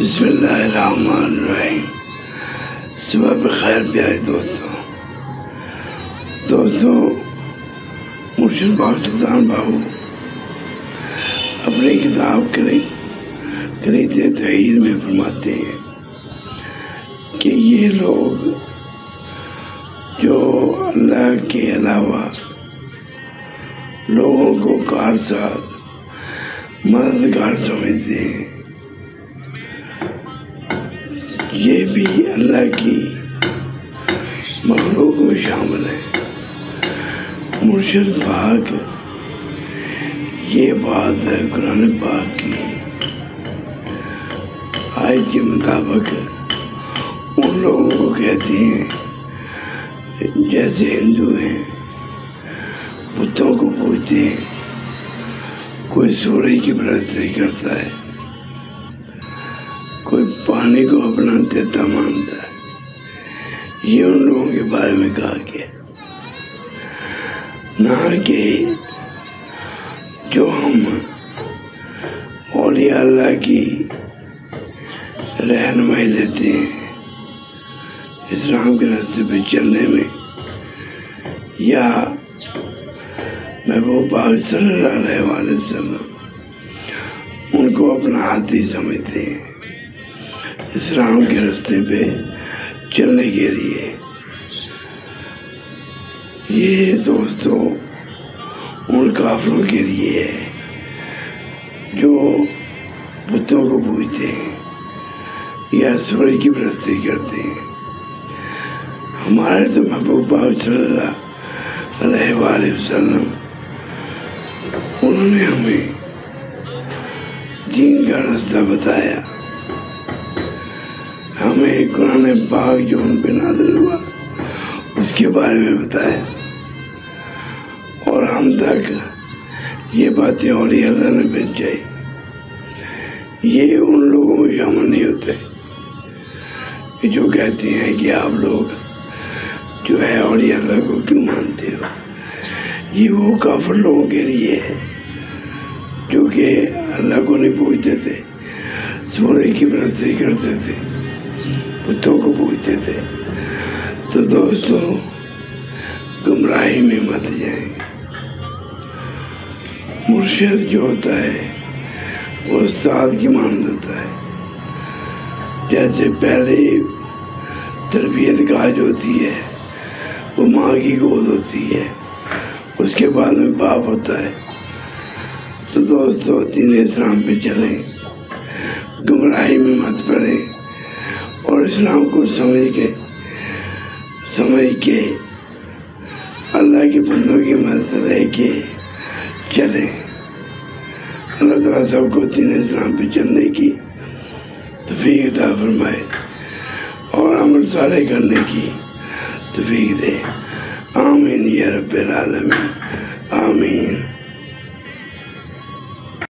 بسم اللہ الرحمن الرحیم۔ صبح بخیر پیارے دوستوں، مرشد باغ سلطان بابو اپنی کتاب قریت توحید میں فرماتے ہیں کہ یہ لوگ جو اللہ کے علاوہ لوگوں کو کارساز مددگار سمجھتے ہیں، یہ بھی اللہ کی مخلوق میں شامل ہے۔ مرشد پاک یہ بات ہے قرآن پاک کی آیت کے مطابق ان لوگوں کو کہتے ہیں جیسے ہندو ہیں، بتوں کو پوجتے ہیں، کوئی سورج کی پرستش کرتا ہے، کوئی پانی کو اپنا دیوتا مانتا ہے۔ یہ ان لوگوں کے بارے میں کہا گیا، نہ کہ جو ہم اولیاء اللہ کی رہنمائی لیتے ہیں اسلام کے راستے پہ چلنے میں، یا محبوب پاک صلی اللہ علیہ وسلم ان کو اپنا ہاتھی سمجھتے ہیں اسلام کے راستے پہ چلنے کے لیے۔ یہ دوستوں ان کافروں کے لیے ہے جو بتوں کو پوجتے ہیں یا سورج کی پرستش کرتے ہیں۔ ہمارے تو محبوب پاک صلی اللہ علیہ وآلہ وسلم انہوں نے ہمیں دین کا راستہ بتایا، ہمیں قرآن پاک جو ان پہ نازل ہوا اس کے بارے میں بتایا، اور ہم تک یہ باتیں اولیاء اللہ نے پہنچائی۔ یہ ان لوگوں میں شامل نہیں ہوتے کہ جو کہتے ہیں کہ آپ لوگ جو ہے اولیاء اللہ کو کیوں مانتے ہو۔ یہ وہ کافر لوگوں کے لیے ہے جو کہ اللہ کو نہیں پوجتے تھے، سورج کی پرستش کرتے تھے، بتوں کو پوجتے تھے۔ تو دوستوں گمراہی میں مت جائیں۔ مرشد جو ہوتا ہے وہ استاد کی مانند ہوتا ہے۔ جیسے پہلے تربیت کاج ہوتی ہے، وہ ماں کی گود ہوتی ہے، اس کے بعد میں باپ ہوتا ہے۔ تو دوستو دین اسلام پہ چلیں، گمراہی میں مت پڑیں، اور اسلام کو سمجھ کے اللہ کے بندوں کی مدد لے کے چلیں۔ اللہ تعالیٰ سب کو دین اسلام پہ چلنے کی توفیق عطا فرمائے اور عمل صالح کرنے کی توفیق دے۔ آمین یا رب العالمین، آمین۔